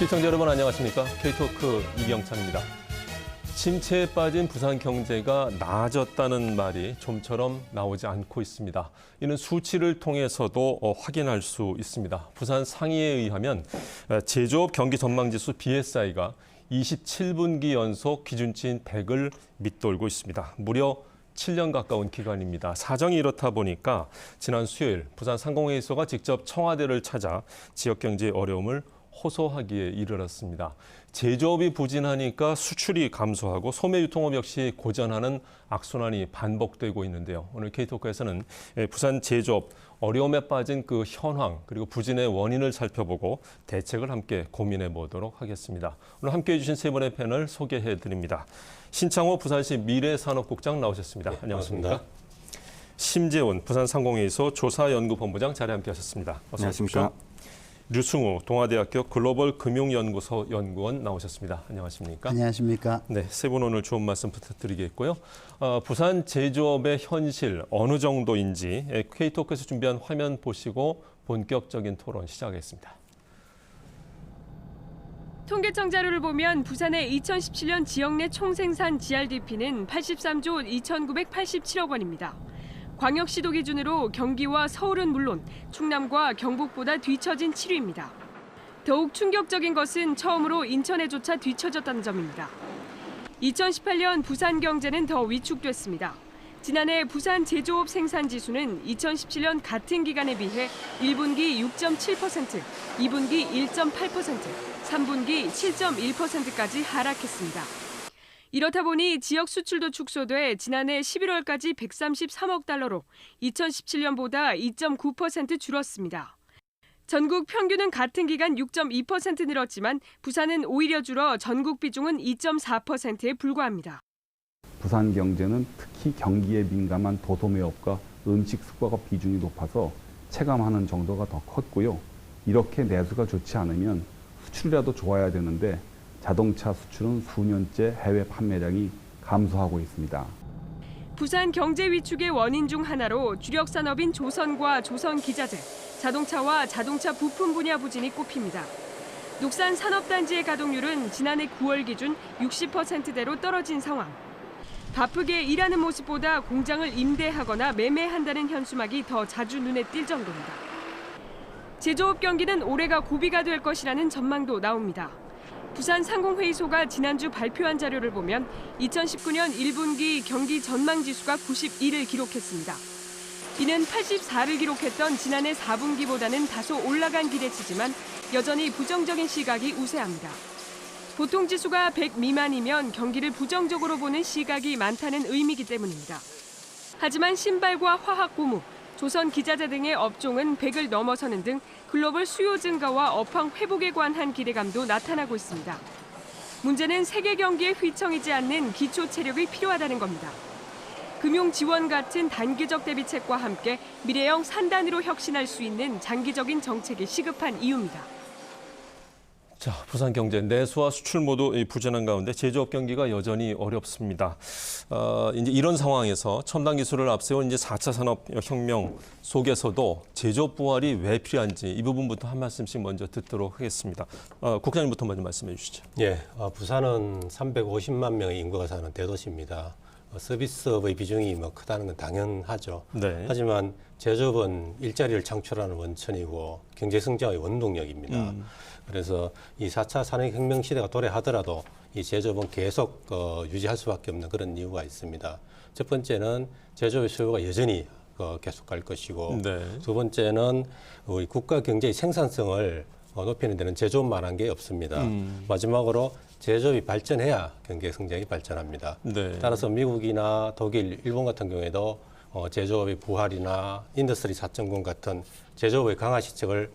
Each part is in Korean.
시청자 여러분 안녕하십니까? K토크 이경찬입니다. 침체에 빠진 부산 경제가 나아졌다는 말이 좀처럼 나오지 않고 있습니다. 이는 수치를 통해서도 확인할 수 있습니다. 부산 상의에 의하면 제조업 경기 전망지수 BSI가 27분기 연속 기준치인 100을 밑돌고 있습니다. 무려 7년 가까운 기간입니다. 사정이 이렇다 보니까 지난 수요일 부산 상공회의소가 직접 청와대를 찾아 지역 경제의 어려움을 호소하기에 이르렀습니다. 제조업이 부진하니까 수출이 감소하고 소매 유통업 역시 고전하는 악순환이 반복되고 있는데요. 오늘 K토크에서는 부산 제조업 어려움에 빠진 그 현황 그리고 부진의 원인을 살펴보고 대책을 함께 고민해 보도록 하겠습니다. 오늘 함께해 주신 세 분의 패널 소개해 드립니다. 신창호 부산시 미래산업국장 나오셨습니다. 네, 안녕하십니까? 반갑습니다. 심재훈 부산상공회의소 조사연구본부장 자리에 함께하셨습니다. 안녕하십니까? 류승우 동아대학교 글로벌 금융연구소 연구원 나오셨습니다. 안녕하십니까? 안녕하십니까? 네, 세 분 오늘 좋은 말씀 부탁드리겠고요. 부산 제조업의 현실 어느 정도인지 K토크에서 준비한 화면 보시고 본격적인 토론 시작하겠습니다. 통계청 자료를 보면 부산의 2017년 지역 내 총생산 GRDP는 83조 2,987억 원입니다. 광역시도 기준으로 경기와 서울은 물론 충남과 경북보다 뒤처진 7위입니다. 더욱 충격적인 것은 처음으로 인천에조차 뒤처졌다는 점입니다. 2018년 부산 경제는 더 위축됐습니다. 지난해 부산 제조업 생산 지수는 2017년 같은 기간에 비해 1분기 6.7%, 2분기 1.8%, 3분기 7.1%까지 하락했습니다. 이렇다 보니 지역 수출도 축소돼 지난해 11월까지 133억 달러로 2017년보다 2.9% 줄었습니다. 전국 평균은 같은 기간 6.2% 늘었지만 부산은 오히려 줄어 전국 비중은 2.4%에 불과합니다. 부산 경제는 특히 경기에 민감한 도소매업과 음식 숙박업 비중이 높아서 체감하는 정도가 더 컸고요. 이렇게 내수가 좋지 않으면 수출이라도 좋아야 되는데 자동차 수출은 수년째 해외 판매량이 감소하고 있습니다. 부산 경제 위축의 원인 중 하나로 주력 산업인 조선과 조선기자재, 자동차와 자동차 부품 분야 부진이 꼽힙니다. 녹산 산업단지의 가동률은 지난해 9월 기준 60%대로 떨어진 상황. 바쁘게 일하는 모습보다 공장을 임대하거나 매매한다는 현수막이 더 자주 눈에 띌 정도입니다. 제조업 경기는 올해가 고비가 될 것이라는 전망도 나옵니다. 부산 상공회의소가 지난주 발표한 자료를 보면 2019년 1분기 경기 전망지수가 91을 기록했습니다. 이는 84를 기록했던 지난해 4분기보다는 다소 올라간 기대치지만 여전히 부정적인 시각이 우세합니다. 보통 지수가 100 미만이면 경기를 부정적으로 보는 시각이 많다는 의미이기 때문입니다. 하지만 신발과 화학 고무, 조선 기자재 등의 업종은 100을 넘어서는 등 글로벌 수요 증가와 업황 회복에 관한 기대감도 나타나고 있습니다. 문제는 세계 경기에 휘청이지 않는 기초 체력이 필요하다는 겁니다. 금융 지원 같은 단기적 대비책과 함께 미래형 산단으로 혁신할 수 있는 장기적인 정책이 시급한 이유입니다. 자, 부산 경제 내수와 수출 모두 부진한 가운데 제조업 경기가 여전히 어렵습니다. 이제 이런 상황에서 첨단 기술을 앞세운 이제 4차 산업혁명 속에서도 제조업 부활이 왜 필요한지 이 부분부터 한 말씀씩 먼저 듣도록 하겠습니다. 국장님부터 먼저 말씀해 주시죠. 예, 부산은 350만 명의 인구가 사는 대도시입니다. 서비스업의 비중이 크다는 건 당연하죠. 네. 하지만 제조업은 일자리를 창출하는 원천이고 경제 성장의 원동력입니다. 그래서 이 4차 산업혁명 시대가 도래하더라도 이 제조업은 계속 유지할 수밖에 없는 그런 이유가 있습니다. 첫 번째는 제조업의 수요가 여전히 계속 갈 것이고, 네. 두 번째는 우리 국가 경제의 생산성을 높이는 데는 제조업만한 게 없습니다. 마지막으로 제조업이 발전해야 경제 성장이 발전합니다. 네. 따라서 미국이나 독일, 일본 같은 경우에도 제조업의 부활이나 인더스트리 4.0 같은 제조업의 강화 시책을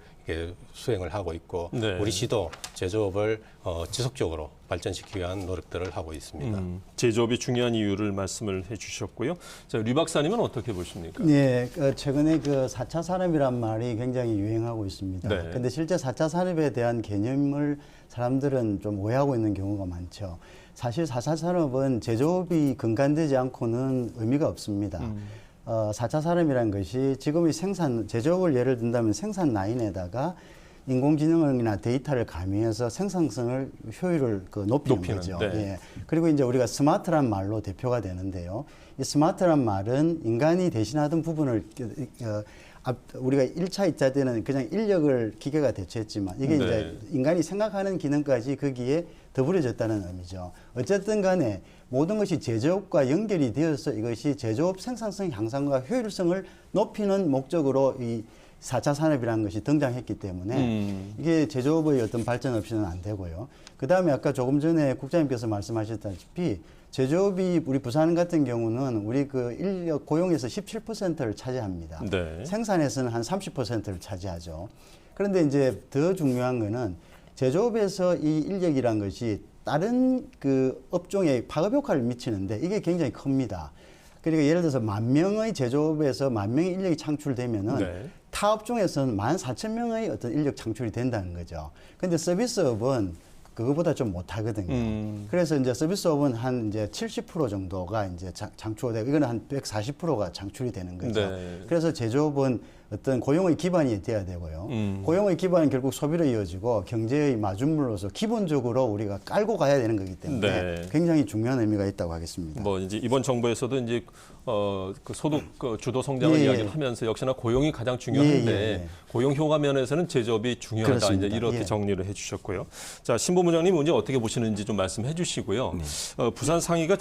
수행을 하고 있고, 네. 우리 시도 제조업을 지속적으로 발전시키기 위한 노력들을 하고 있습니다. 제조업이 중요한 이유를 말씀을 해주셨고요. 자, 류 박사님은 어떻게 보십니까? 네, 최근에 그 4차 산업이란 말이 굉장히 유행하고 있습니다. 네. 근데 실제 4차 산업에 대한 개념을 사람들은 좀 오해하고 있는 경우가 많죠. 사실 4차 산업은 제조업이 근간되지 않고는 의미가 없습니다. 4차 산업이라는 것이 지금의 제조업을 예를 든다면 생산 라인에다가 인공지능이나 데이터를 가미해서 생산성을 효율을 높이는 거죠. 네. 예. 그리고 이제 우리가 스마트란 말로 대표가 되는데요. 이 스마트란 말은 인간이 대신하던 부분을 우리가 1차, 2차 때는 그냥 인력을 기계가 대체했지만 이게 네. 이제 인간이 생각하는 기능까지 거기에 더불어졌다는 의미죠. 어쨌든 간에 모든 것이 제조업과 연결이 되어서 이것이 제조업 생산성 향상과 효율성을 높이는 목적으로 이 4차 산업이라는 것이 등장했기 때문에 이게 제조업의 어떤 발전 없이는 안 되고요. 그 다음에 아까 조금 전에 국장님께서 말씀하셨다시피 제조업이 우리 부산 같은 경우는 우리 그 인력 고용에서 17%를 차지합니다. 네. 생산에서는 한 30%를 차지하죠. 그런데 이제 더 중요한 거는 제조업에서 이 인력이란 것이 다른 그 업종에 파급 효과를 미치는데 이게 굉장히 큽니다. 그러니까 예를 들어서 10,000명의 제조업에서 10,000명의 인력이 창출되면은 네. 타 업종에서는 14,000명의 어떤 인력 창출이 된다는 거죠. 근데 서비스업은 그거보다 좀 못하거든요. 그래서 이제 서비스업은 한 이제 70% 정도가 이제 창출되고 이거는 한 140%가 창출이 되는 거죠. 네. 그래서 제조업은 어떤 고용의 기반이 돼야 되고요. 고용의 기반은 결국 소비로 이어지고 경제의 마중물로서 기본적으로 우리가 깔고 가야 되는 거기 때문에 네. 굉장히 중요한 의미가 있다고 하겠습니다. 뭐 이제 이번 정부에서도 이제 그 소득 주도 성장을 예, 예. 이야기를 하면서 역시나 고용이 가장 중요한데 예, 예. 고용 효과 면에서는 제조업이 중요하다. 그렇습니다. 이제 이렇게 예. 정리를 해주셨고요. 자, 신부부장님 문제 어떻게 보시는지 좀 말씀해 주시고요. 부산 상의가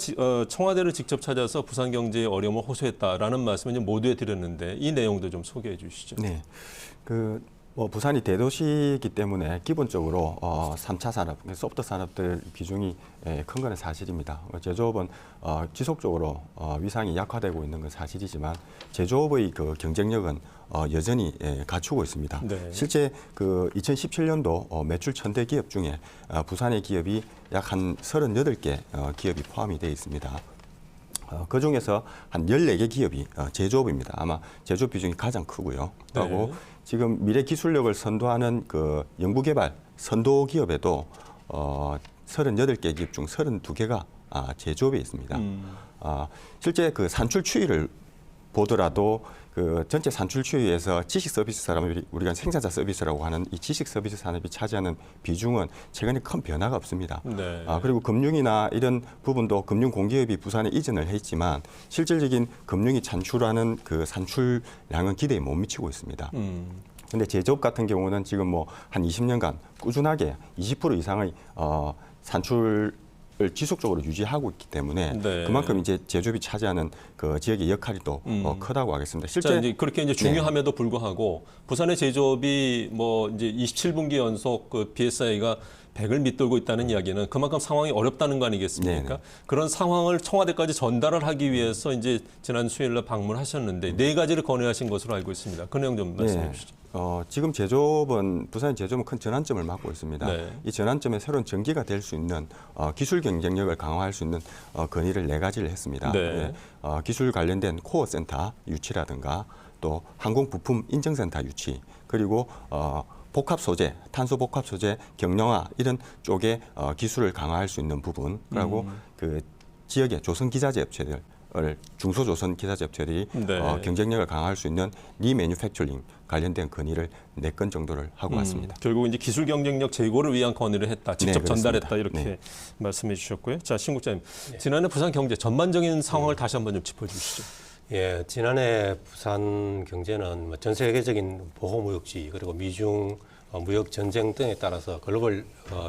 청와대를 직접 찾아서 부산 경제의 어려움을 호소했다라는 말씀을 이제 모두에 드렸는데 이 내용도 좀 소개해 주시죠. 네, 부산이 대도시이기 때문에 기본적으로 3차 산업, 소프트 산업들 비중이 큰 건 사실입니다. 제조업은 지속적으로 위상이 약화되고 있는 건 사실이지만 제조업의 그 경쟁력은 여전히 갖추고 있습니다. 네. 실제 그 2017년도 매출 1,000대 기업 중에 부산의 기업이 약 한 38개 기업이 포함이 되어 있습니다. 그 중에서 한 14개 기업이 제조업입니다. 아마 제조업 비중이 가장 크고요. 그리고 네. 지금 미래 기술력을 선도하는 그 연구개발 선도 기업에도 38개 기업 중 32개가 제조업에 있습니다. 실제 그 산출 추이를 보더라도 그 전체 산출 추이에서 지식 서비스 산업이 우리가 생산자 서비스라고 하는 이 지식 서비스 산업이 차지하는 비중은 최근에 큰 변화가 없습니다. 네. 그리고 금융이나 이런 부분도 금융 공기업이 부산에 이전을 했지만 실질적인 금융이 산출하는 그 산출량은 기대에 못 미치고 있습니다. 근데 제조업 같은 경우는 지금 뭐 한 20년간 꾸준하게 20% 이상의 산출을 지속적으로 유지하고 있기 때문에 네. 그만큼 이제 제조업이 차지하는 그 지역의 역할이 또 크다고 하겠습니다. 자, 이제 그렇게 이제 중요함에도 불구하고 부산의 제조업이 뭐 이제 27분기 연속 그 BSI가 100을 밑돌고 있다는 이야기는 그만큼 상황이 어렵다는 거 아니겠습니까? 네네. 그런 상황을 청와대까지 전달을 하기 위해서 이제 지난 수요일날 방문하셨는데 4가지를 건의하신 것으로 알고 있습니다. 그 내용 좀 말씀해 주시죠. 지금 제조업은 부산 제조업은 큰 전환점을 맞고 있습니다. 네. 이 전환점에 새로운 전기가 될 수 있는 기술 경쟁력을 강화할 수 있는 건의를 4가지를 했습니다. 네. 기술 관련된 코어 센터 유치라든가 또 항공 부품 인증센터 유치 그리고 복합 소재, 탄소 복합 소재 경량화 이런 쪽에 기술을 강화할 수 있는 부분 그리고 그 지역의 조선 기자재 업체들 중소조선 기자재 업체들이 네. 경쟁력을 강화할 수 있는 리매뉴팩처링 관련된 건의를 4건 정도를 하고 왔습니다. 결국 이제 기술 경쟁력 제고를 위한 건의를 했다. 직접 네, 전달했다 그렇습니다. 이렇게 네. 말씀해 주셨고요. 자, 신 국장님. 지난해 부산 경제 전반적인 상황을 다시 한번 좀 짚어 주시죠. 예, 지난해 부산 경제는 전 세계적인 보호무역주의 그리고 미중 무역 전쟁 등에 따라서 글로벌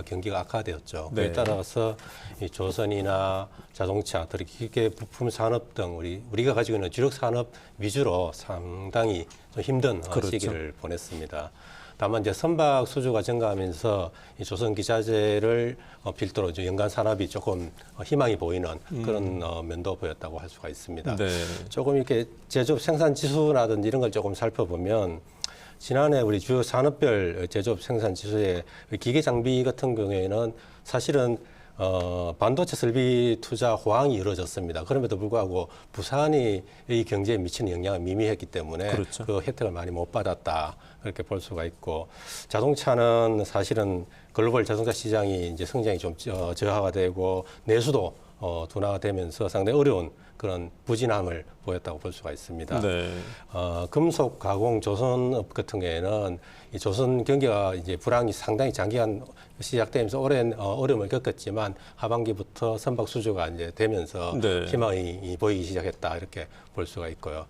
경기가 악화되었죠. 네. 그에 따라서 이 조선이나 자동차, 특히 기계 부품 산업 등 우리가 가지고 있는 주력 산업 위주로 상당히 좀 힘든 그렇죠. 시기를 보냈습니다. 다만 이제 선박 수주가 증가하면서 이 조선 기자재를 필두로 이제 연간 산업이 조금 희망이 보이는 그런 면도 보였다고 할 수가 있습니다. 네. 조금 이렇게 제조업 생산 지수라든지 이런 걸 조금 살펴보면 지난해 우리 주요 산업별 제조업 생산 지수의 기계 장비 같은 경우에는 사실은 반도체 설비 투자 호황이 이루어졌습니다. 그럼에도 불구하고 부산이 이 경제에 미치는 영향은 미미했기 때문에 그렇죠. 그 혜택을 많이 못 받았다 그렇게 볼 수가 있고 자동차는 사실은 글로벌 자동차 시장이 이제 성장이 좀 저하가 되고 내수도 둔화가 되면서 상당히 어려운 그런 부진함을 보였다고 볼 수가 있습니다. 네. 금속 가공 조선업 같은 경우에는 이 조선 경기가 이제 불황이 상당히 장기간 시작되면서 오랜 어려움을 겪었지만 하반기부터 선박 수주가 이제 되면서 네. 희망이 보이기 시작했다 이렇게 볼 수가 있고요.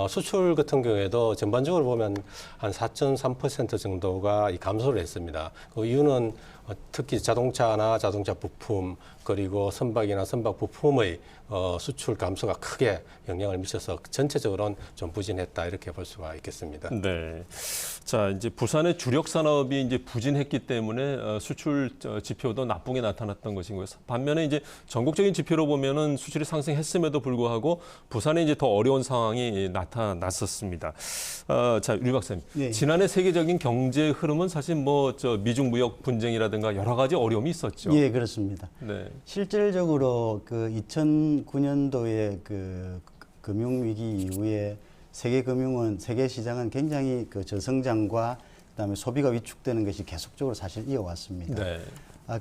수출 같은 경우에도 전반적으로 보면 한 4.3% 정도가 이 감소를 했습니다. 그 이유는 특히 자동차나 자동차 부품 그리고 선박이나 선박 부품의 수출 감소가 크게 영향을 미쳐서 전체적으로는 좀 부진했다 이렇게 볼 수가 있겠습니다. 네. 자, 이제 부산의 주력 산업이 이제 부진했기 때문에 수출 지표도 나쁘게 나타났던 것이고요. 반면에 이제 전국적인 지표로 보면은 수출이 상승했음에도 불구하고 부산에 이제 더 어려운 상황이 나타났었습니다. 자, 류 박사님. 네. 지난해 세계적인 경제 흐름은 사실 뭐 미중 무역 분쟁이라든가 여러 가지 어려움이 있었죠. 예, 그렇습니다. 네. 실질적으로 그 2009년도에 그 금융위기 이후에 세계 시장은 굉장히 그 저성장과 그다음에 소비가 위축되는 것이 계속적으로 사실 이어왔습니다. 네.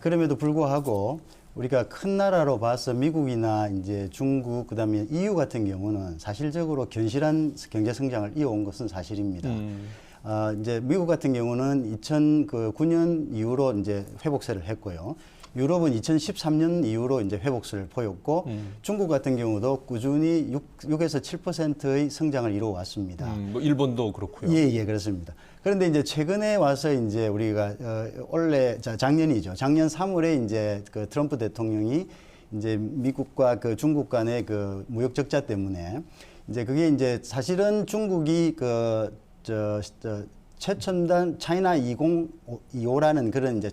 그럼에도 불구하고 우리가 큰 나라로 봐서 미국이나 이제 중국 그다음에 EU 같은 경우는 사실적으로 견실한 경제 성장을 이어온 것은 사실입니다. 이제 미국 같은 경우는 2009년 이후로 이제 회복세를 했고요. 유럽은 2013년 이후로 이제 회복세를 보였고 중국 같은 경우도 꾸준히 6에서 7%의 성장을 이루어 왔습니다. 뭐 일본도 그렇고요. 예, 그렇습니다. 그런데 이제 최근에 와서 이제 우리가 작년이죠. 작년 3월에 이제 그 트럼프 대통령이 이제 미국과 그 중국 간의 그 무역 적자 때문에 이제 그게 이제 사실은 중국이 최첨단 차이나 2025라는 그런 이제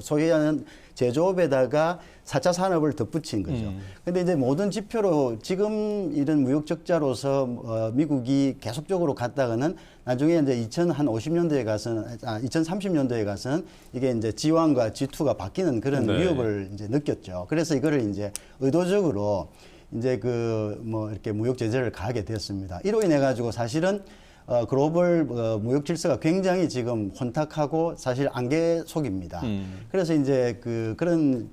소위 하는 제조업에다가 4차 산업을 덧붙인 거죠. 근데 이제 모든 지표로 지금 이런 무역 적자로서 미국이 계속적으로 갔다가는 나중에 이제 2050년도에 가서는 2030년도에 가서는 이게 이제 G1과 G2가 바뀌는 그런 네. 위협을 이제 느꼈죠. 그래서 이거를 이제 의도적으로 이제 그 뭐 이렇게 무역 제재를 가하게 되었습니다. 이로 인해 가지고 사실은 글로벌 무역 질서가 굉장히 지금 혼탁하고 사실 안개 속입니다. 그래서 이제 그런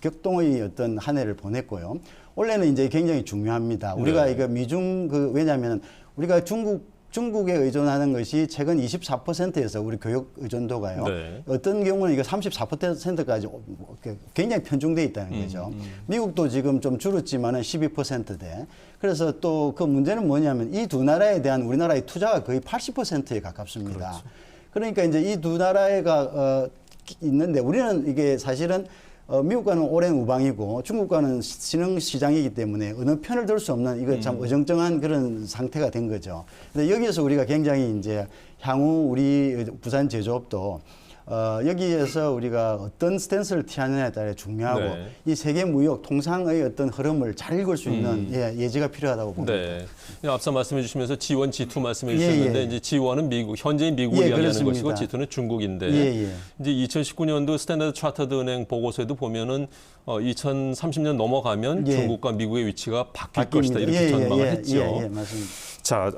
격동의 어떤 한 해를 보냈고요. 올해는 이제 굉장히 중요합니다. 우리가 네. 이거 미중 왜냐하면 우리가 중국에 의존하는 것이 최근 24%에서 우리 교육 의존도가요. 네. 어떤 경우는 이거 34%까지 굉장히 편중돼 있다는 거죠. 미국도 지금 좀 줄었지만은 12%대. 그래서 또 그 문제는 뭐냐면 이 두 나라에 대한 우리나라의 투자가 거의 80%에 가깝습니다. 그렇죠. 그러니까 이제 이 두 나라가 있는데 우리는 이게 사실은 미국과는 오랜 우방이고 중국과는 신흥 시장이기 때문에 어느 편을 들 수 없는 이거 참 어정쩡한 그런 상태가 된 거죠. 근데 여기에서 우리가 굉장히 이제 향후 우리 부산 제조업도 여기에서 우리가 어떤 스탠스를 취하느냐에 따라 중요하고 네. 이 세계 무역 통상의 어떤 흐름을 잘 읽을 수 있는 예지가 필요하다고 봅니다. 네. 앞서 말씀해 주시면서 G1, G2 말씀해 예, 주셨는데 예. 이제 G1은 미국, 현재인 미국을 예, 이야기하는 그렇습니다. 것이고 G2는 중국인데 예. 이제 2019년도 스탠다드 차터드 은행 보고서에도 보면은 2030년 넘어가면 예. 중국과 미국의 위치가 바뀔 바뀝니다. 것이다 이렇게 전망을 했죠. 예, 맞습니다. 자,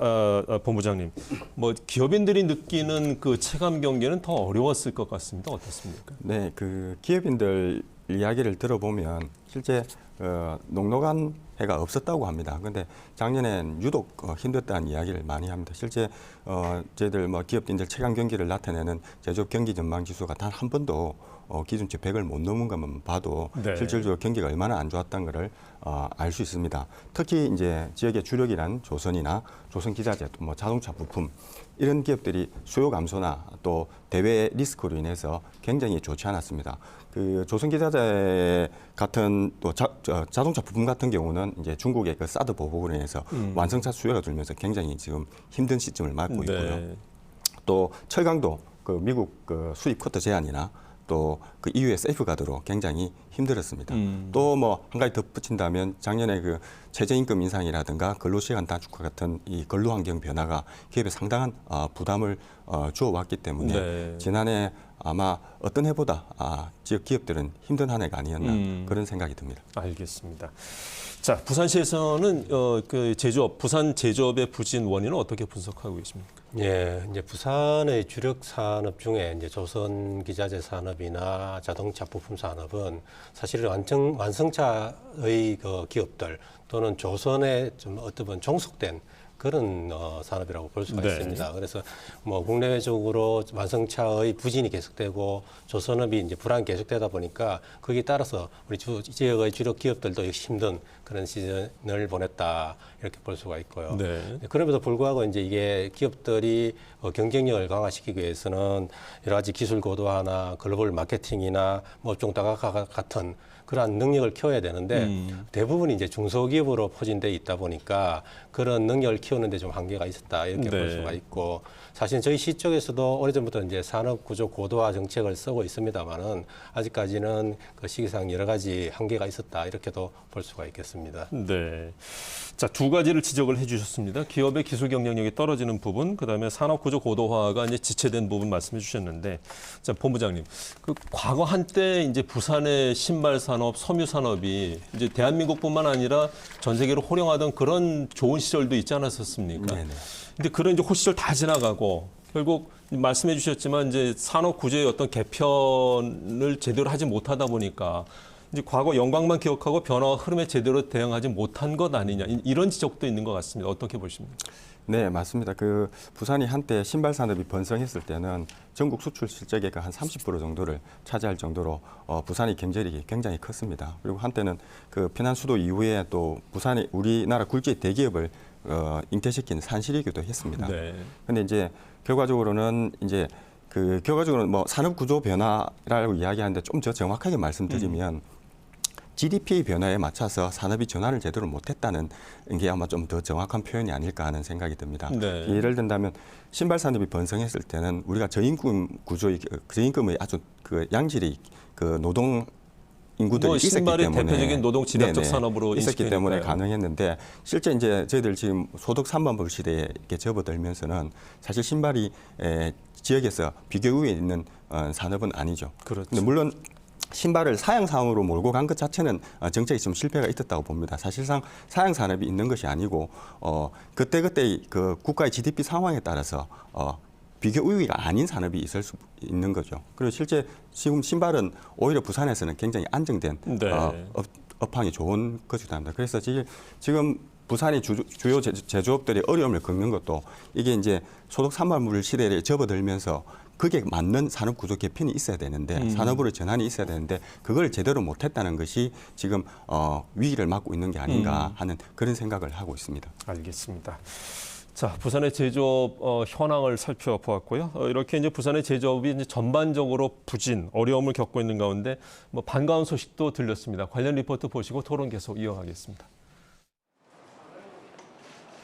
본부장님, 뭐 기업인들이 느끼는 그 체감 경계는 더 어려웠을 것 같습니다. 어떻습니까? 네, 그 기업인들 이야기를 들어보면 실제 녹록한 해가 없었다고 합니다. 그런데 작년엔 유독 힘들다는 이야기를 많이 합니다. 실제 저희들 뭐 기업인들 체감 경기를 나타내는 제조업 경기 전망 지수가 단 한 번도 기준치 100을 못 넘은 것만 봐도 네. 실질적으로 경기가 얼마나 안 좋았다는 것을 알 수 있습니다. 특히 이제 지역의 주력이란 조선이나 조선 기자재, 또 뭐 자동차 부품 이런 기업들이 수요 감소나 또 대외 리스크로 인해서 굉장히 좋지 않았습니다. 그 조선 기자재 같은 또 자동차 부품 같은 경우는 이제 중국의 그 사드 보복으로 인해서 완성차 수요가 줄면서 굉장히 지금 힘든 시점을 맞고 있고요. 네. 또 철강도 그 미국 그 수입 쿼터 제한이나 또 그 EU의 세이프가드로 굉장히 힘들었습니다. 또 뭐 한 가지 덧붙인다면 작년에 그 최저임금 인상이라든가 근로시간 단축과 같은 이 근로환경 변화가 기업에 상당한 부담을 주어왔기 때문에 네. 지난해 아마 어떤 해보다 지역 기업들은 힘든 한 해가 아니었나 그런 생각이 듭니다. 알겠습니다. 자, 부산시에서는 그 제조업, 부산 제조업의 부진 원인은 어떻게 분석하고 계십니까? 예, 이제 부산의 주력 산업 중에 이제 조선 기자재 산업이나 자동차 부품 산업은 사실은 완성차의 그 기업들 또는 조선에 좀 어떤 분 종속된 그런 산업이라고 볼 수가 네. 있습니다. 그래서 뭐 국내외적으로 완성차의 부진이 계속되고 조선업이 이제 불안이 계속되다 보니까 거기에 따라서 우리 지역의 주력 기업들도 역시 힘든 그런 시즌을 보냈다 이렇게 볼 수가 있고요. 네. 그럼에도 불구하고 이제 이게 기업들이 경쟁력을 강화시키기 위해서는 여러 가지 기술 고도화나 글로벌 마케팅이나 뭐 업종 다각화 같은 그러한 능력을 키워야 되는데 대부분이 이제 중소기업으로 포진돼 있다 보니까 그런 능력을 키우는데 좀 한계가 있었다 이렇게 볼 네. 수가 있고 사실 저희 시 쪽에서도 오래전부터 이제 산업구조 고도화 정책을 쓰고 있습니다만은 아직까지는 그 시기상 여러 가지 한계가 있었다 이렇게도 볼 수가 있겠습니다. 네. 자, 두 가지를 지적을 해주셨습니다. 기업의 기술 경쟁력이 떨어지는 부분, 그다음에 산업구조 고도화가 이제 지체된 부분 말씀해 주셨는데, 자, 본부장님, 그 과거 한때 이제 부산의 신발 산업, 섬유 산업이 이제 대한민국뿐만 아니라 전 세계로 호령하던 그런 좋은 시절도 있지 않았었습니까? 네네. 근데 그런 이제 호시절 다 지나가고 결국 말씀해 주셨지만 이제 산업 구조의 어떤 개편을 제대로 하지 못하다 보니까 이제 과거 영광만 기억하고 변화와 흐름에 제대로 대응하지 못한 것 아니냐 이런 지적도 있는 것 같습니다. 어떻게 보십니까? 네, 맞습니다. 그 부산이 한때 신발 산업이 번성했을 때는 전국 수출 실적의 한 30% 정도를 차지할 정도로 부산의 경제력이 굉장히 컸습니다. 그리고 한때는 그 편안 수도 이후에 또 부산이 우리나라 굴지 대기업을 잉태시킨 산실이기도 했습니다. 네. 근데 이제 결과적으로는 뭐 산업 구조 변화라고 이야기하는데 좀 더 정확하게 말씀드리면 GDP 변화에 맞춰서 산업이 전환을 제대로 못했다는 게 아마 좀 더 정확한 표현이 아닐까 하는 생각이 듭니다. 네. 예를 든다면 신발 산업이 번성했을 때는 우리가 저임금 구조의 저임금의 아주 그 양질의 그 노동 인구들이 뭐 있었기 신발이 때문에 대표적인 노동 진압적 네네. 산업으로 있었기 인식되니까요. 때문에 가능했는데 실제 이제 저희들 지금 소득 3만불 시대에 이렇게 접어들면서는 사실 신발이 지역에서 비교 우위에 있는 산업은 아니죠. 그렇죠. 근데 물론 신발을 사양 산업으로 몰고 간 것 자체는 정책이 좀 실패가 있었다고 봅니다. 사실상 사양 산업이 있는 것이 아니고 그때그때 그 국가의 GDP 상황에 따라서 비교 우위가 아닌 산업이 있을 수 있는 거죠. 그리고 실제 지금 신발은 오히려 부산에서는 굉장히 안정된 네. 업황이 좋은 것이기도 합니다. 그래서 지금 부산의 주요 제조업들이 어려움을 겪는 것도 이게 이제 소득 3만불 시대에 접어들면서 그게 맞는 산업 구조 개편이 있어야 되는데 산업으로 전환이 있어야 되는데 그걸 제대로 못했다는 것이 지금 위기를 맞고 있는 게 아닌가 하는 그런 생각을 하고 있습니다. 알겠습니다. 자, 부산의 제조업 현황을 살펴보았고요. 이렇게 이제 부산의 제조업이 이제 전반적으로 부진, 어려움을 겪고 있는 가운데 뭐 반가운 소식도 들렸습니다. 관련 리포트 보시고 토론 계속 이어가겠습니다.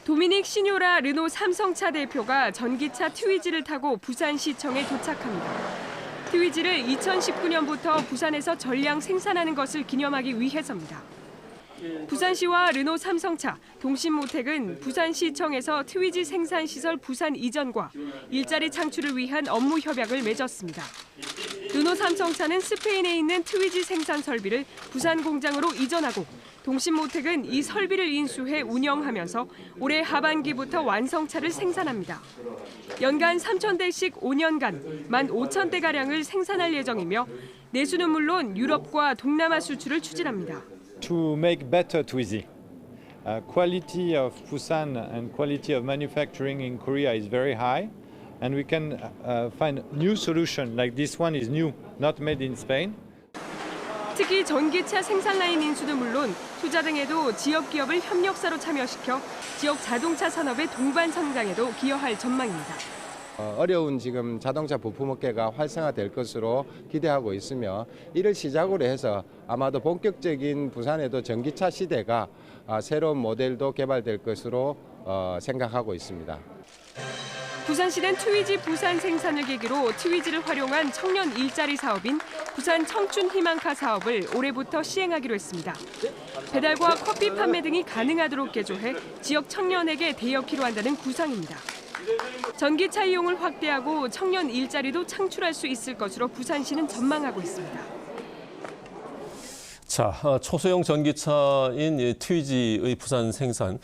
도미닉 시뇨라 르노 삼성차 대표가 전기차 트위지를 타고 부산시청에 도착합니다. 트위지를 2019년부터 부산에서 전량 생산하는 것을 기념하기 위해서입니다. 부산시와 르노 삼성차, 동신모텍은 부산시청에서 트위지 생산시설 부산 이전과 일자리 창출을 위한 업무 협약을 맺었습니다. 르노 삼성차는 스페인에 있는 트위지 생산 설비를 부산 공장으로 이전하고 동신모텍은 이 설비를 인수해 운영하면서 올해 하반기부터 완성차를 생산합니다. 연간 3,000대씩 5년간 15,000대가량을 생산할 예정이며 내수는 물론 유럽과 동남아 수출을 추진합니다. To make better Twizy. Quality of Busan and quality of manufacturing in Korea is very high, and we can find new solution like this one is new, not made in Spain. 특히 전기차 생산 라인 인수는 물론 투자 등에도 지역 기업을 협력사로 참여시켜 지역 자동차 산업의 동반 성장에도 기여할 전망입니다. 어려운 지금 자동차 부품업계가 활성화될 것으로 기대하고 있으며 이를 시작으로 해서 아마도 본격적인 부산에도 전기차 시대가 새로운 모델도 개발될 것으로 생각하고 있습니다. 부산시는 트위지 부산 생산을 계기로 트위지를 활용한 청년 일자리 사업인 부산 청춘 희망카 사업을 올해부터 시행하기로 했습니다. 배달과 커피 판매 등이 가능하도록 개조해 지역 청년에게 대역기로 한다는 구상입니다. 전기차 이용을 확대하고 청년 일자리도 창출할 수 있을 것으로 부산시는 전망하고 있습니다. 자, 초소형 전기차인 트위지의 부산 생산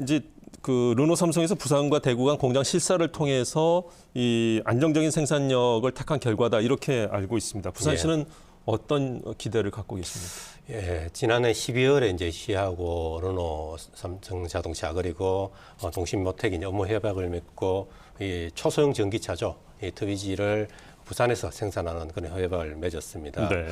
이제 그 르노 삼성에서 부산과 대구 간 공장 실사를 통해서 이 안정적인 생산력을 택한 결과다 이렇게 알고 있습니다. 부산시는 어떤 기대를 갖고 계십니까? 예, 지난해 12월에 이제 시하고 르노, 삼성 자동차 그리고 동신모텍이 업무 협약을 맺고 이 초소형 전기차죠. 이 트위지를 부산에서 생산하는 그런 협약을 맺었습니다. 네.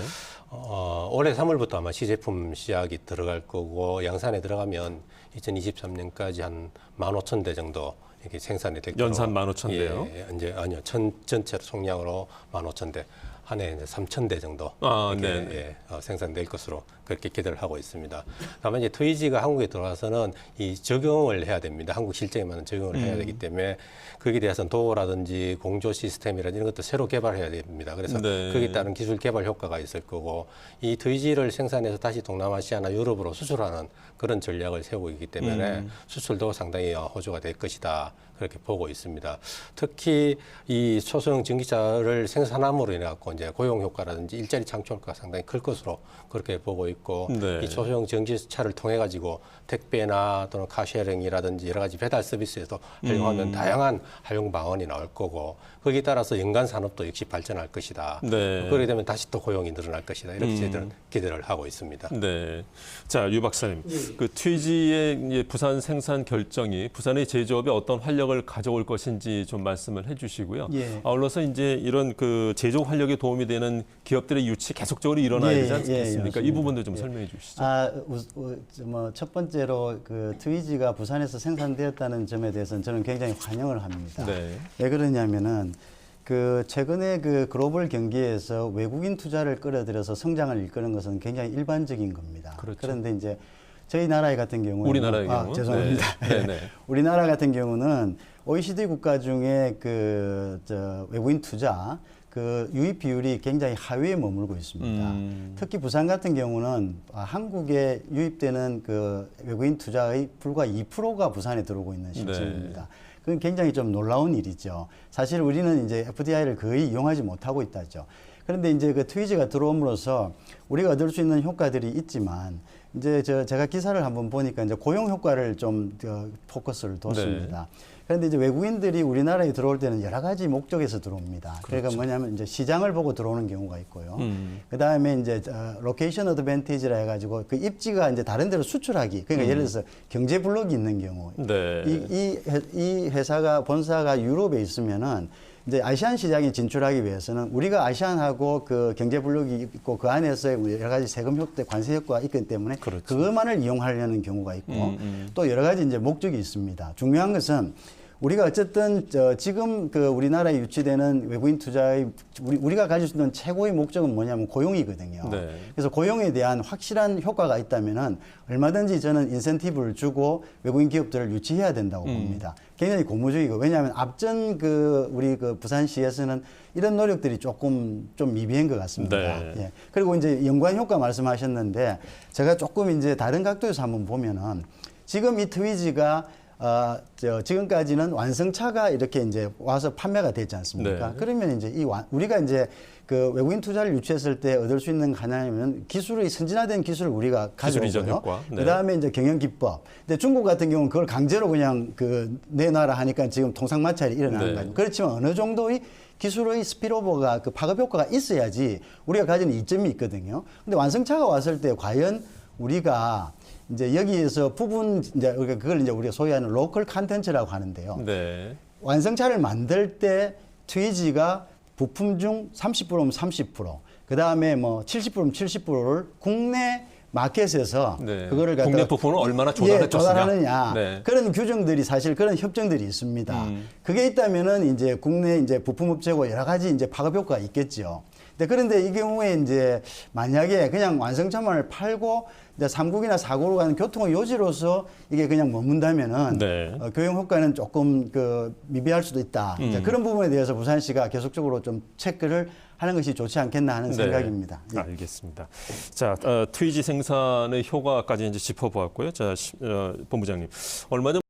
올해 3월부터 아마 시제품 시작이 들어갈 거고 양산에 들어가면 2023년까지 한 15,000대 정도 이렇게 생산이 될 거로. 연산 15,000대요? 예, 이제 아니요. 전체로 총량으로 15,000대. 한 해 3,000대 정도 이렇게, 생산될 것으로 그렇게 기대를 하고 있습니다. 다만 이제 트위지가 한국에 들어와서는 이 적용을 해야 됩니다. 한국 실정에 맞는 적용을 해야 되기 때문에 거기에 대해서는 도어라든지 공조 시스템이라든지 이런 것도 새로 개발해야 됩니다. 그래서 네. 거기에 따른 기술 개발 효과가 있을 거고 이 트위지를 생산해서 다시 동남아시아나 유럽으로 수출하는 그런 전략을 세우고 있기 때문에 수출도 상당히 호조가 될 것이다. 그렇게 보고 있습니다. 특히 이 초소형 전기차를 생산함으로 인해 갖고 이제 고용 효과라든지 일자리 창출 효과가 상당히 클 것으로 그렇게 보고 있고 네. 이 초소형 전기차를 통해 가지고 택배나 또는 카쉐링이라든지 여러 가지 배달 서비스에도 활용하면 다양한 활용 방안이 나올 거고 거기에 따라서 연간 산업도 역시 발전할 것이다. 네. 그렇게 되면 다시 또 고용이 늘어날 것이다. 이렇게 저희들은 기대를 하고 있습니다. 네. 자, 유 박사님. 그 트위지의 이제 부산 생산 결정이 부산의 제조업에 어떤 활력을 가져올 것인지 좀 말씀을 해 주시고요. 예. 아울러서 이제 이런 그 제조 활력에 도움이 되는 기업들의 유치 계속적으로 일어나야 되지 않겠습니까? 이 부분도 좀 설명해 주시죠. 첫 번째로 그 트위지가 부산에서 생산되었다는 점에 대해서는 저는 굉장히 환영을 합니다. 네. 왜 그러냐면은 그 최근에 그 글로벌 경기에서 외국인 투자를 끌어들여서 성장을 이끄는 것은 굉장히 일반적인 겁니다. 그렇죠. 그런데 이제 저희 나라 같은 경우는 우리나라의 경우. 죄송합니다. 네. 네. 우리나라 같은 경우는 OECD 국가 중에 외국인 투자 그 유입 비율이 굉장히 하위에 머물고 있습니다. 특히 부산 같은 경우는 한국에 유입되는 그 외국인 투자의 불과 2%가 부산에 들어오고 있는 실정입니다. 그건 굉장히 좀 놀라운 일이죠. 사실 우리는 이제 FDI를 거의 이용하지 못하고 있다죠. 그런데 이제 그 트위지가 들어옴으로써 우리가 얻을 수 있는 효과들이 있지만 이제 제가 기사를 한번 보니까 이제 고용 효과를 좀 포커스를 뒀습니다. 그런데 이제 외국인들이 우리나라에 들어올 때는 여러 가지 목적에서 들어옵니다. 그러니까 뭐냐면 이제 시장을 보고 들어오는 경우가 있고요. 그 다음에 이제 로케이션 어드밴티지라 해가지고 그 입지가 이제 다른 데로 수출하기. 그러니까 예를 들어서 경제 블록이 있는 경우. 네. 이 회사가 본사가 유럽에 있으면은 이제 아시안 시장에 진출하기 위해서는 우리가 아시안하고 그 경제 블록이 있고 그 안에서 여러 가지 세금 효과, 관세 효과가 있기 때문에 그렇죠. 그것만을 이용하려는 경우가 있고 또 여러 가지 이제 목적이 있습니다. 중요한 것은 우리가 어쨌든 지금 그 우리나라에 유치되는 외국인 투자의 우리가 가질 수 있는 최고의 목적은 뭐냐면 고용이거든요. 네. 그래서 고용에 대한 확실한 효과가 있다면은 얼마든지 저는 인센티브를 주고 외국인 기업들을 유치해야 된다고 봅니다. 굉장히 고무적이고 왜냐하면 앞전 우리 부산시에서는 이런 노력들이 조금 좀 미비한 것 같습니다. 네. 예. 그리고 이제 연관 효과 말씀하셨는데 제가 조금 이제 다른 각도에서 한번 보면은 지금 이 트위지가 지금까지는 완성차가 이렇게 이제 와서 판매가 됐지 않습니까? 네. 그러면 이제 우리가 이제 그 외국인 투자를 유치했을 때 얻을 수 있는 하나냐면 선진화된 기술을 우리가 기술 이전 가져오고요. 효과. 네. 그 다음에 이제 경영 기법. 근데 중국 같은 경우는 그걸 강제로 그냥 내놔라 하니까 지금 통상마찰이 일어나는 네. 거예요. 그렇지만 어느 정도의 기술의 스피로버가 파급 효과가 있어야지 우리가 가지는 이점이 있거든요. 근데 완성차가 왔을 때 과연 우리가 이제 여기에서 이제 그걸 이제 우리가 소위하는 로컬 컨텐츠라고 하는데요. 네. 완성차를 만들 때 트위지가 부품 중 30%면 30%, 그 다음에 뭐 70%면 70%를 국내 마켓에서 네. 그거를 갖다가 국내 부품을 얼마나 조달해 줬느냐. 조달하느냐. 네. 그런 규정들이 사실 그런 협정들이 있습니다. 그게 있다면은 이제 국내 이제 부품업체고 여러 가지 이제 파급 효과가 있겠죠. 그런데 이 경우에 이제 만약에 그냥 완성차만을 팔고 이제 3국이나 4국으로 가는 교통의 요지로서 이게 그냥 머문다면은 네. 교용 효과는 조금 미비할 수도 있다. 이제 그런 부분에 대해서 부산시가 계속적으로 좀 체크를 하는 것이 좋지 않겠나 하는 생각입니다. 네. 알겠습니다. 자, 트위지 생산의 효과까지 이제 짚어보았고요. 자, 본부장님, 얼마 전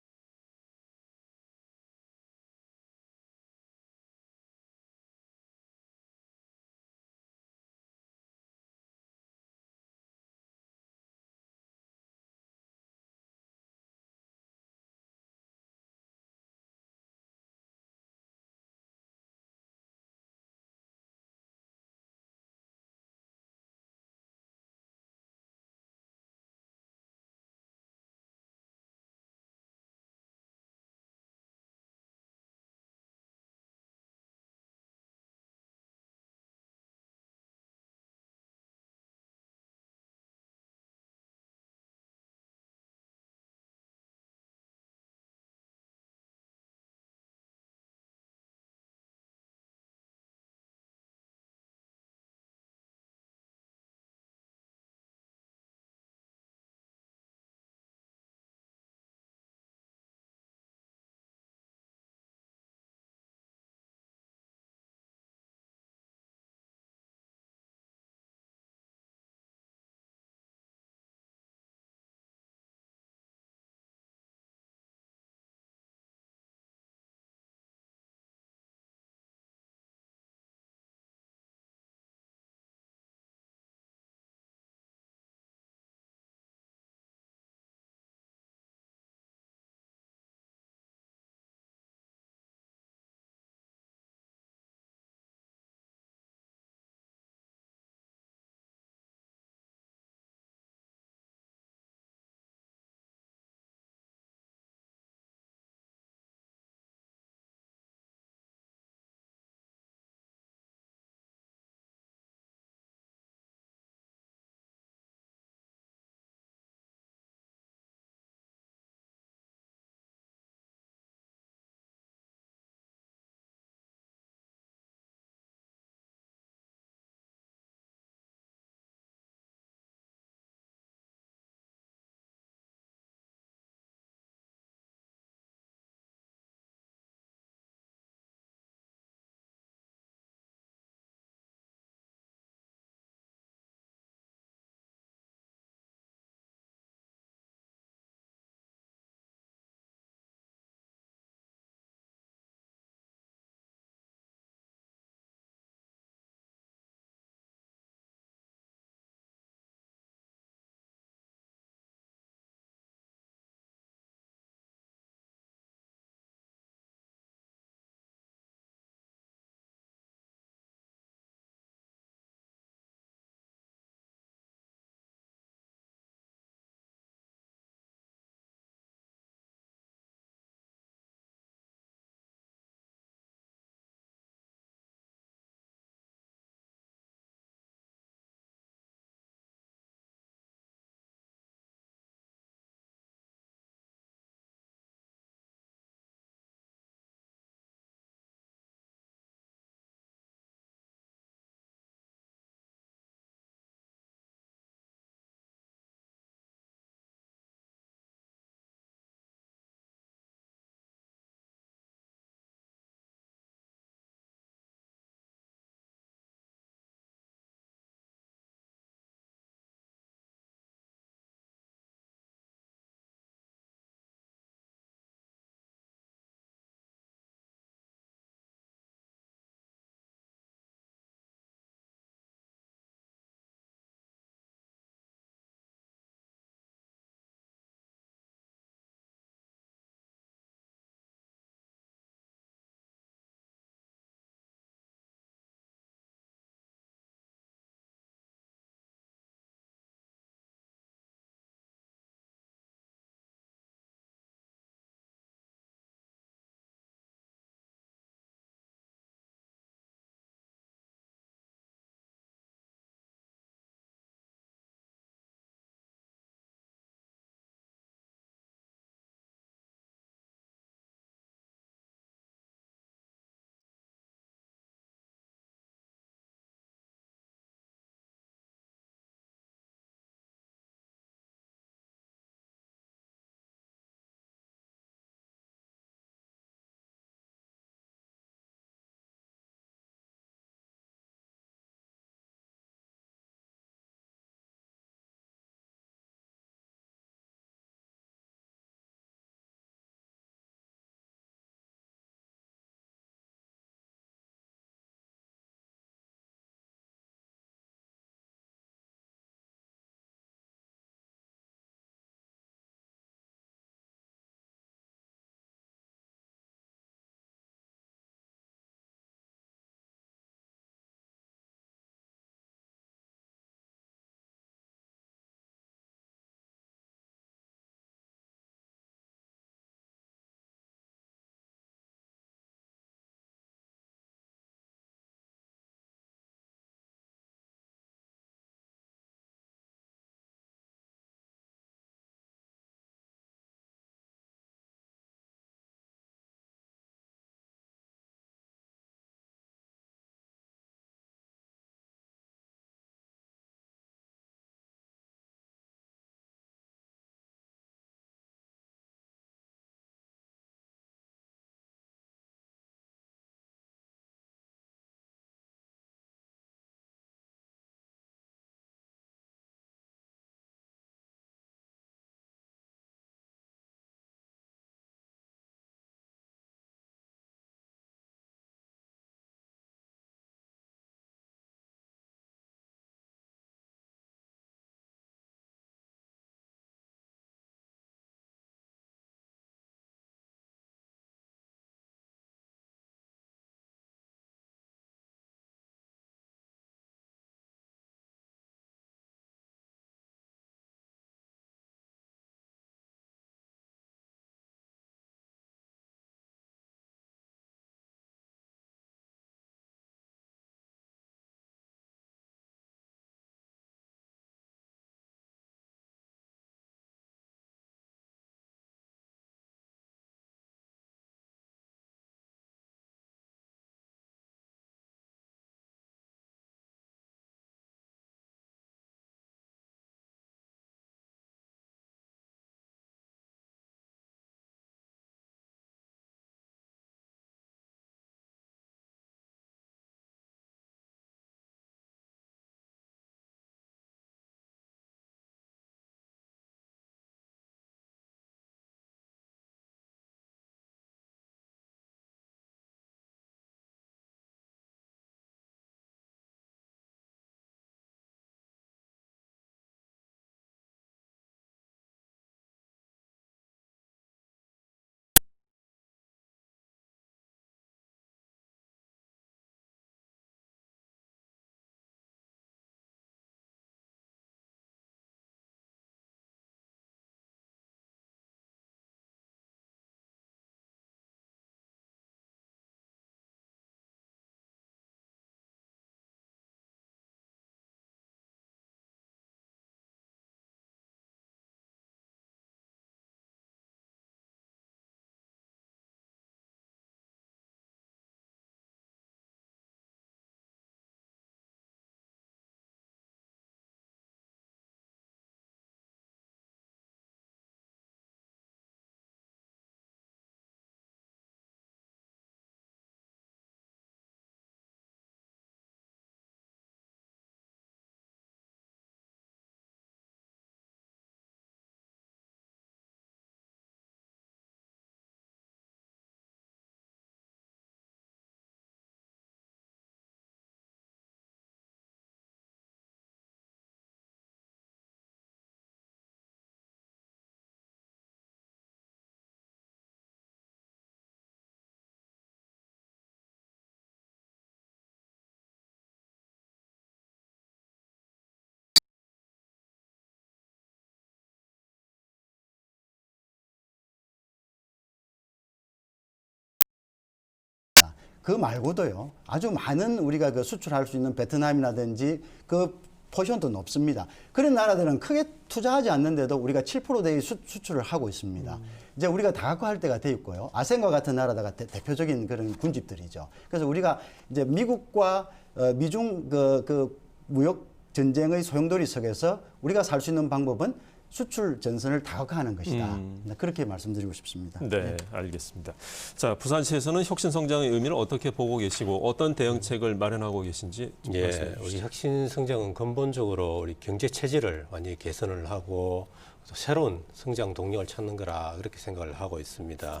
그 말고도요. 아주 많은 우리가 그 수출할 수 있는 베트남이라든지 그 포션도 높습니다. 그런 나라들은 크게 투자하지 않는데도 우리가 7%대의 수출을 하고 있습니다. 이제 우리가 다각화할 때가 돼 있고요. 아세안과 같은 나라가 대표적인 그런 군집들이죠. 그래서 우리가 이제 미국과 미중 그 무역 전쟁의 소용돌이 속에서 우리가 살 수 있는 방법은 수출 전선을 다각화하는 것이다. 그렇게 말씀드리고 싶습니다. 네, 알겠습니다. 자, 부산시에서는 혁신 성장의 의미를 어떻게 보고 계시고 어떤 대응책을 마련하고 계신지 좀 말씀해 주시죠. 우리 혁신 성장은 근본적으로 우리 경제 체질을 완전히 개선을 하고 또 새로운 성장 동력을 찾는 거라 그렇게 생각을 하고 있습니다.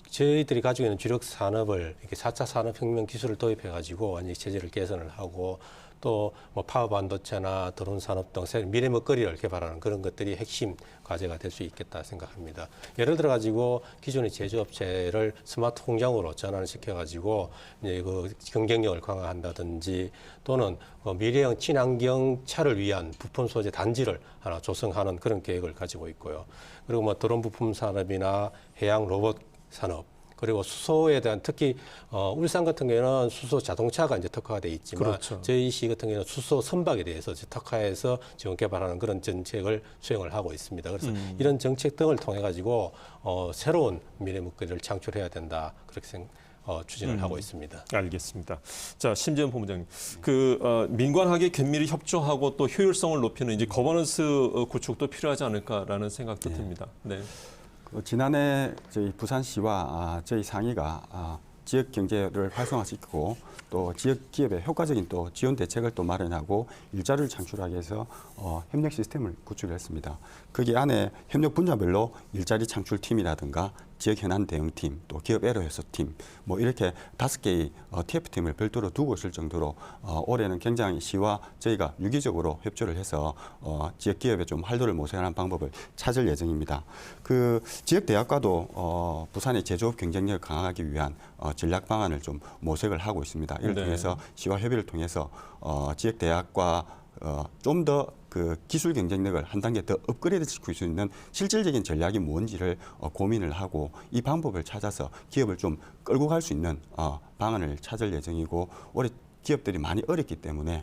저희들이 가지고 있는 주력 산업을 이렇게 4차 산업혁명 기술을 도입해 가지고 완전히 체질을 개선을 하고 또 뭐 파워 반도체나 드론 산업 등 미래 먹거리를 개발하는 그런 것들이 핵심 과제가 될 수 있겠다 생각합니다. 예를 들어 가지고 기존의 제조업체를 스마트 공장으로 전환을 시켜 가지고 이제 그 경쟁력을 강화한다든지 또는 미래형 친환경 차를 위한 부품 소재 단지를 하나 조성하는 그런 계획을 가지고 있고요. 그리고 뭐 드론 부품 산업이나 해양 로봇 산업 그리고 수소에 대한 특히 울산 같은 경우에는 수소 자동차가 이제 특화가 돼 있지만 그렇죠. 저희 시 같은 경우에는 수소 선박에 대해서 특화해서 지금 개발하는 그런 정책을 수행을 하고 있습니다. 그래서 이런 정책 등을 통해 가지고 새로운 미래 먹거리를 창출해야 된다 그렇게 추진을 하고 있습니다. 알겠습니다. 자, 심재현 본부장님, 민관학에 긴밀히 협조하고 또 효율성을 높이는 이제 거버넌스 구축도 필요하지 않을까라는 생각도 듭니다. 네. 지난해 저희 부산시와 저희 상위가 지역 경제를 활성화시키고 또 지역 기업의 효과적인 또 지원 대책을 또 마련하고 일자리를 창출하기 위해서 협력 시스템을 구축했습니다. 거기 안에 협력 분야별로 일자리 창출팀이라든가 지역 현안 대응팀, 또 기업 에러 해소팀, 뭐 이렇게 5개의 TF팀을 별도로 두고 있을 정도로 올해는 굉장히 시와 저희가 유기적으로 협조를 해서 지역 기업에 좀 활로를 모색하는 방법을 찾을 예정입니다. 그 지역 대학과도 부산의 제조업 경쟁력을 강화하기 위한 전략 방안을 좀 모색을 하고 있습니다. 이를 통해서 시와 협의를 통해서 지역 대학과 좀 더 그 기술 경쟁력을 한 단계 더 업그레이드 시킬 수 있는 실질적인 전략이 뭔지를 고민을 하고 이 방법을 찾아서 기업을 좀 끌고 갈 수 있는 방안을 찾을 예정이고 올해 기업들이 많이 어렵기 때문에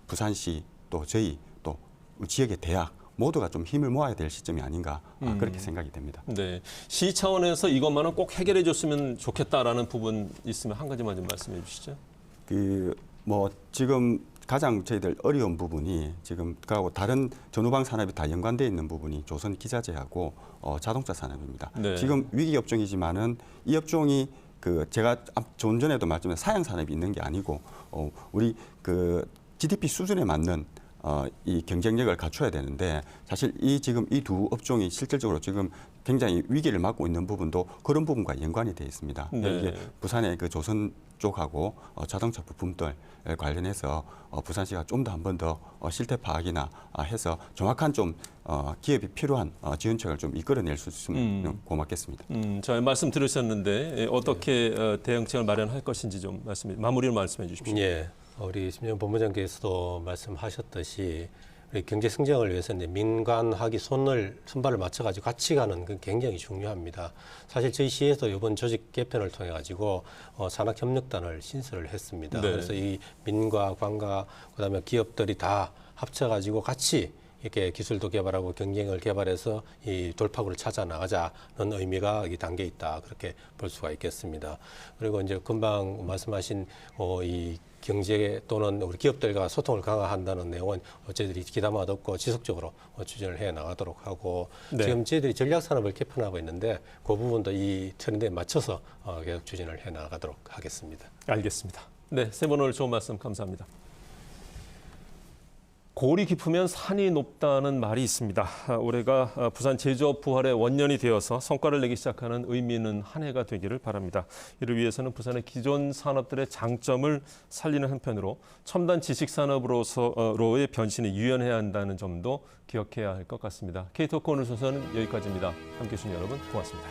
부산시 또 저희 또 지역의 대학 모두가 좀 힘을 모아야 될 시점이 아닌가 그렇게 생각이 됩니다. 네, 시 차원에서 이것만은 꼭 해결해 줬으면 좋겠다라는 부분 있으면 한 가지만 좀 말씀해 주시죠. 뭐 지금 가장 저희들 어려운 부분이 지금 그하고 다른 전후방 산업이 다 연관되어 있는 부분이 조선 기자재하고 자동차 산업입니다. 네. 지금 위기 업종이지만은 이 업종이 제가 좀 전에도 말씀드린 사양 산업이 있는 게 아니고 우리 GDP 수준에 맞는 이 경쟁력을 갖춰야 되는데 사실 지금 이 두 업종이 실질적으로 지금 굉장히 위기를 맞고 있는 부분도 그런 부분과 연관이 되어 있습니다. 네. 이게 부산의 그 조선 쪽하고 자동차 부품들 관련해서 부산시가 좀 더 한 번 더 실태 파악이나 해서 정확한 좀 기업이 필요한 지원책을 좀 이끌어낼 수 있으면 고맙겠습니다. 잘 말씀 들으셨는데 어떻게 대응책을 마련할 것인지 좀 마무리를 말씀해 주십시오. 예, 우리 심재현 본부장께서도 말씀하셨듯이 우리 경제 성장을 위해서는 민관학이 손발을 맞춰가지고 같이 가는 건 굉장히 중요합니다. 사실 저희 시에서 이번 조직 개편을 통해 가지고 산학협력단을 신설을 했습니다. 네. 그래서 이 민과 관과 그다음에 기업들이 다 합쳐가지고 같이 이렇게 기술도 개발하고 경쟁을 개발해서 이 돌파구를 찾아 나가자는 의미가 이 담겨 있다 그렇게 볼 수가 있겠습니다. 그리고 이제 금방 말씀하신 이 경제 또는 우리 기업들과 소통을 강화한다는 내용은 저희들이 기담아 듣고 지속적으로 추진을 해 나가도록 하고 네. 지금 저희들이 전략 산업을 개편하고 있는데 그 부분도 이 트렌드에 맞춰서 계속 추진을 해 나가도록 하겠습니다. 알겠습니다. 네, 세 분 오늘 좋은 말씀 감사합니다. 골이 깊으면 산이 높다는 말이 있습니다. 올해가 부산 제조업 부활의 원년이 되어서 성과를 내기 시작하는 의미 있는 한 해가 되기를 바랍니다. 이를 위해서는 부산의 기존 산업들의 장점을 살리는 한편으로 첨단 지식 산업으로의 변신이 유연해야 한다는 점도 기억해야 할 것 같습니다. K-토크 오늘 순서는 여기까지입니다. 함께해 주신 여러분 고맙습니다.